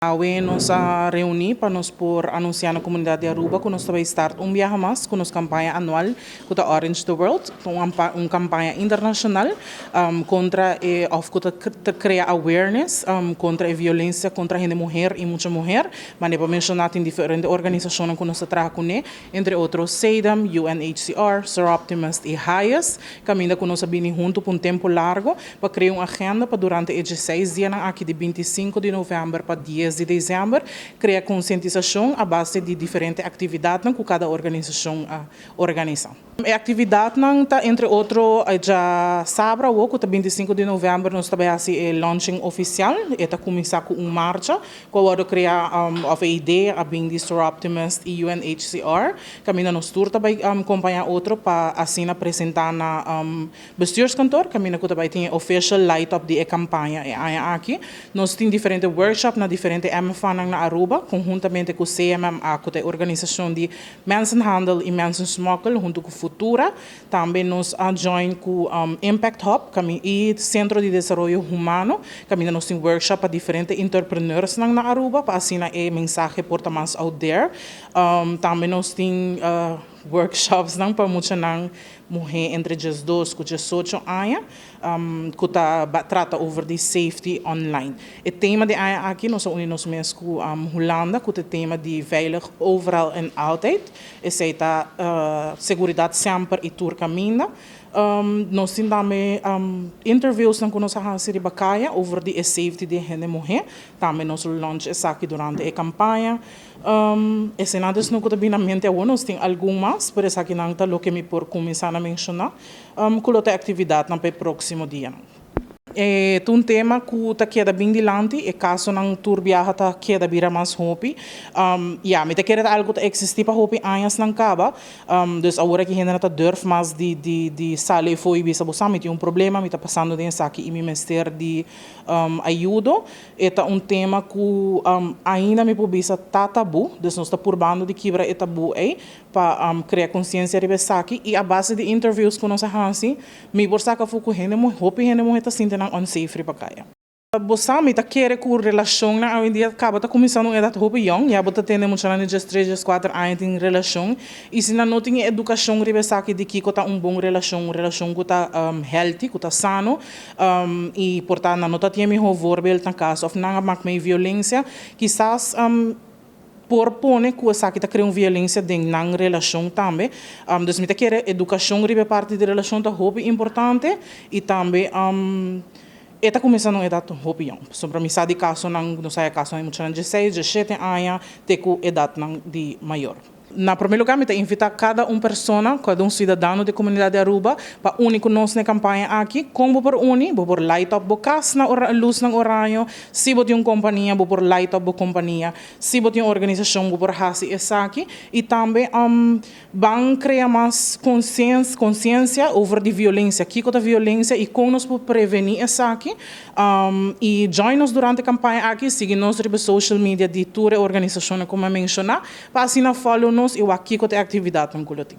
Hoy nos reunimos para nos por anunciar na comunidade de Aruba que nós vai start viaje mais com nossa campanha anual com a Orange the World, uma campanha internacional contra of que cria awareness contra a violência contra a mulher e muita mulher, mas para mencionar em diferentes organizações que nós trabalhamos com, entre outros SEDAM, UNHCR, Sir Optimist e HIAS, caminha que nós vamos junto por tempo largo para criar uma agenda para durante esses 6 dias aqui de 25 de novembro para 10 de dezembro, criar conscientização à base de diferentes atividades que cada organização organiza. A atividade está, entre outros, já sábado, o 25 de novembro, nós também fazemos o launching oficial, e começar com uma marcha, que vai criar a ideia a bem de Sir Optimist e UNHCR, caminha nós também acompanhar outro para assim apresentar na bestuurskantoor, caminha que também tem official light up de campanha aqui. Nós temos diferentes workshops na diferentes MFAN na Aruba, conjuntamente com o CMMA, com a organização de mensenhandel e mensensmokkel, junto com Futura. Também nos join com Impact Hub e Centro de Desenvolvimento Humano. Também nós temos workshop para diferentes entrepreneurs na Aruba, para assim a mensagem porta mais out there. Também nós temos workshops para muitas mulheres entre 12 e 18 anos, que trata over the safety online. O tema de aqui nós unimos mesmo com Holanda, com o tema de veilig overal en altijd. Essa é a segurança sempre e tur caminha. Nós temos também interviews com nós a Bacaia over the safety de gente mulher. Também nós launch aqui durante a campanha. Esse nada isso não também na mente nós temos algumas, por isso aqui não está o que me por começar a mencionar, com outra atividade no próximo dia. É um tema que está queda bem dilante, e caso não turbiaha está queda bira mais hopi, me te queda algo que existe para hopi anos não acaba, dus agora que ainda não está durf mais de sale foi bisa busam, tem problema, me está passando dentro aqui e me mestre de ajuda, é tema que ainda me publica tá tabu, dus nós está purbando de quebra é tabu para criar consciência de aqui e a base de interviews com nós assim, me por saca foco rende hopi rende morrer tá sentindo unsafe para caia. Você me tá querer com relação na hoje em dia acaba tá começando a edad hopi young, já bota tendo muito na just 3 just 4 anos em relação e se não tem educação ribe aqui de que tá bom relação que tá healthy, que tá sano e portanto não tá tinha melhor voorbeeld na caso of não mak me violência, quizás propone que essa que cria violência dentro na relação também. Então, me quer educação ribe parte da relação tá hobby importante e também está começando a idade hobby young. Sobre mim sabe caso não sai caso é muito de 6, de 7 anos, tem que idade de maior. Na primeiro lugar, me invita cada pessoa, cada cidadão da comunidade de Aruba, para unir conosco na campanha aqui, como por unir, por light up, bocas na luz na horário, se você tem uma companhia, por light up, companhia, se você tem uma organização, por hasi essa aqui, e também vão criar mais consciência over de violência, que é a violência e como nós podemos prevenir essa aqui, e join-nos durante a campanha aqui, siga-nos nas social media de toda a organização, como eu mencionei, para assim follow e aqui com a atividade no Colotim.